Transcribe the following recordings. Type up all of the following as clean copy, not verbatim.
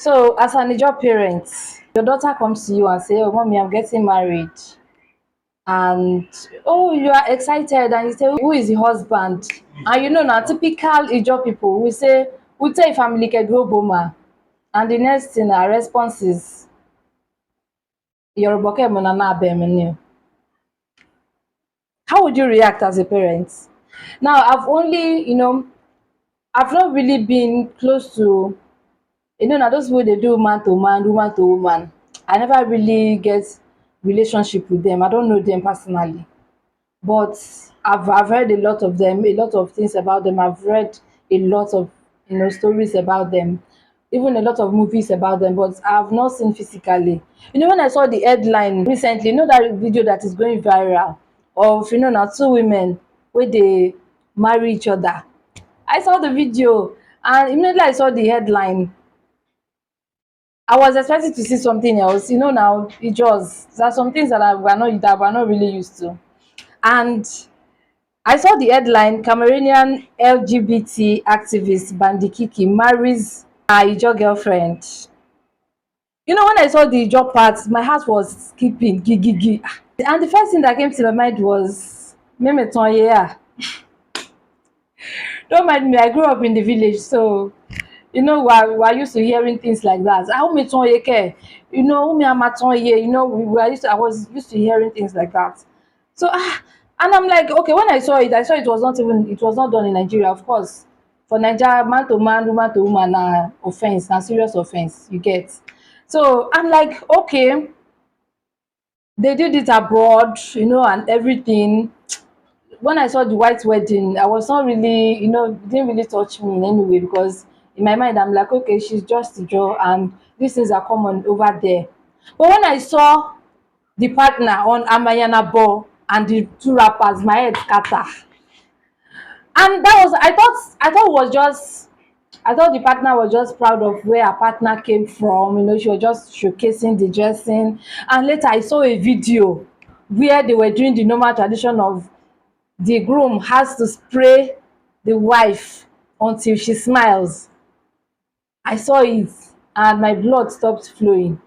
So, as an Ijaw parent, your daughter comes to you and say, "Oh, mommy, I'm getting married," and oh, you are excited, and you say, "Who is the husband?" And now typical Ijaw people we say, "We tell family kedroboma," and the next thing our response is, "Yoruba kemuna na abemini." How would you react as a parent? Now, I've not really been close to na those people dey do man to man, woman to woman. I never really get relationship with them. I don't know them personally, but I've heard a lot of them, a lot of things about them. I've read a lot of stories about them, even a lot of movies about them, but I've not seen physically. When I saw the headline recently, that video that is going viral of na two women wey dey marry each other. I saw the video, and immediately I saw the headline, I was expecting to see something else. Now it just there are some things that we're not really used to. And I saw the headline: Cameroonian LGBT activist Bandikiki marries her Ijaw girlfriend. When I saw the Ijaw part, my heart was skipping gigigi. And the first thing that came to my mind was Meme Tonye. Don't mind me, I grew up in the village, so we're used to hearing things like that. Ah, umi tonye ke, umi amatonye, I was used to hearing things like that. So and I'm like, okay, when I saw it was not done in Nigeria, of course. For Nigeria, man to man, woman to woman, offense, na serious offense, you get. So I'm like, okay, they did it abroad, and everything. When I saw the white wedding, I was not really, it didn't really touch me in any way, because in my mind I'm like, okay, she's just a girl and these things are common over there. But when I saw the partner on Amayana Ball and the two rappers, my head scatter. And that was I thought the partner was just proud of where her partner came from. She was just showcasing the dressing. And later I saw a video where they were doing the normal tradition of the groom has to spray the wife until she smiles. I saw it and my blood stopped flowing.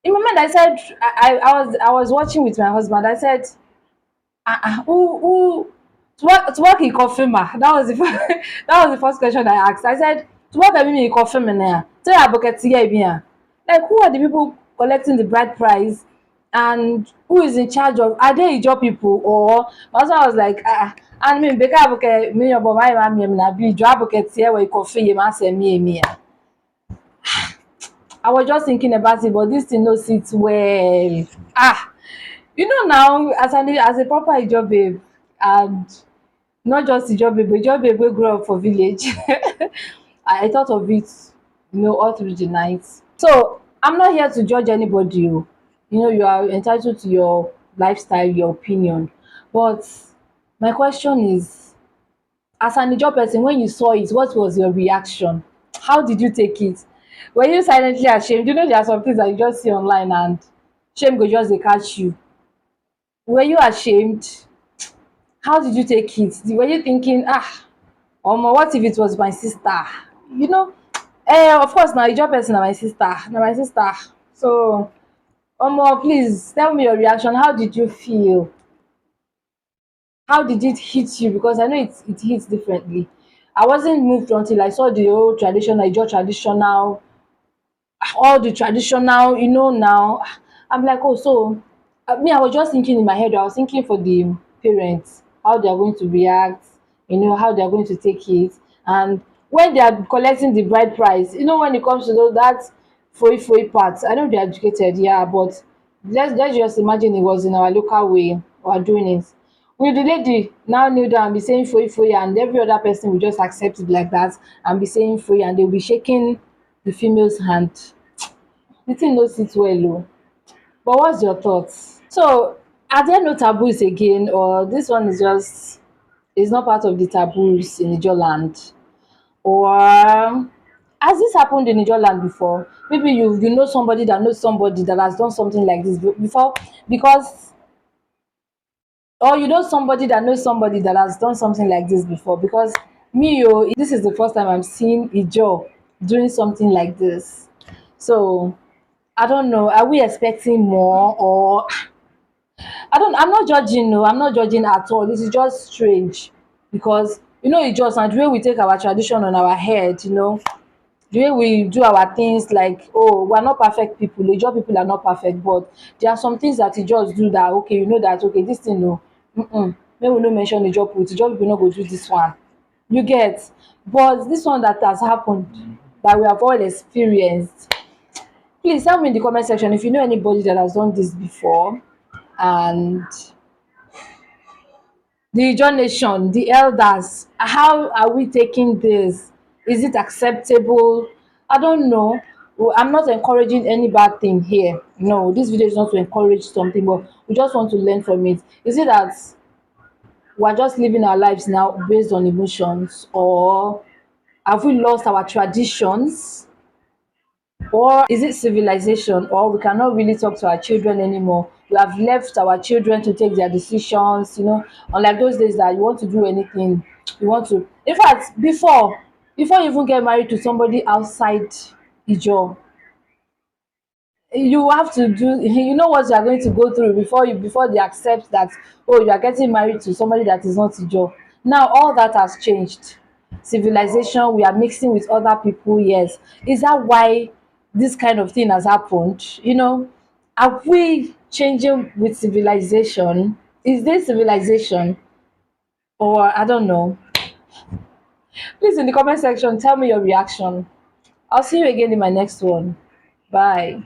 In my mind, I said, I was watching with my husband. I said, who to work in confirmer? That was the that was the first question I asked. I said, to work at me in confirmer now. Tell your bucket here. Like, who are the people collecting the bride price, and who is in charge of, are they Ijaw people? Or also I was like, and me beka bucket me your boy my me na be Ijaw bucket here where you coffee you man say me. I was just thinking about it, but this thing no sit well. Now, as a proper Ijaw babe, and not just Ijaw babe wey grow up for village. I thought of it, all through the night. So I'm not here to judge anybody. You are entitled to your lifestyle, your opinion. But my question is, as an Ijaw person, when you saw it, what was your reaction? How did you take it? Were you silently ashamed? There are some things that you just see online and shame go just dey catch you. Were you ashamed? How did you take it? Were you thinking, what if it was my sister? You know, of course, na Ijaw person na my sister. So, please tell me your reaction. How did you feel? How did it hit you? Because I know it hits differently. I wasn't moved until I saw the whole traditional Ijaw traditional, all the traditional. Now I'm like, oh, so me, I was just thinking in my head. I was thinking for the parents, how they are going to react. How they are going to take it, and when they are collecting the bride price. When it comes to that foi part, I know they're educated, yeah, but let's just imagine it was in our local way or doing it. Will the lady now kneel down and be saying foi, and every other person will just accept it like that and be saying foi, and they'll be shaking the female's hand? The thing no sit well o. But what's your thoughts? So, are there no taboos again, or this one is not part of the taboos in Ijaw land? Or has this happened in Ijaw land before? Maybe you know somebody that knows somebody that has done something like this before, because, or you know somebody that knows somebody that has done something like this before. Because me, this is the first time I'm seeing Ijaw doing something like this. So I don't know, are we expecting more, or I'm not judging, no, I'm not judging at all. This is just strange because it's just and the way we take our tradition on our head, the way we do our things, like, oh, we're not perfect people, Ijaw people are not perfect, but there are some things that you just do that, okay, that, okay, this thing, no, make we no mention Ijaw people no go do this one, you get. But this one that has happened, that we have all experienced, please tell me in the comment section if you know anybody that has done this before. And the Ijaw nation, the elders, how are we taking this? Is it acceptable? I don't know. Well, I'm not encouraging any bad thing here. No, this video is not to encourage something, but we just want to learn from it. Is it that we're just living our lives now based on emotions, or have we lost our traditions? Or is it civilization, or we cannot really talk to our children anymore? We have left our children to take their decisions, unlike those days that you want to do anything, you want to. In fact, before you even get married to somebody outside Ijaw, you have to do, what you are going to go through before they accept that, oh, you are getting married to somebody that is not Ijaw. Now all that has changed. Civilization, we are mixing with other people, yes. Is that why this kind of thing has happened? Are we changing with civilization? Is this civilization, or I don't know? Please, in the comment section, tell me your reaction. I'll see you again in my next one. Bye.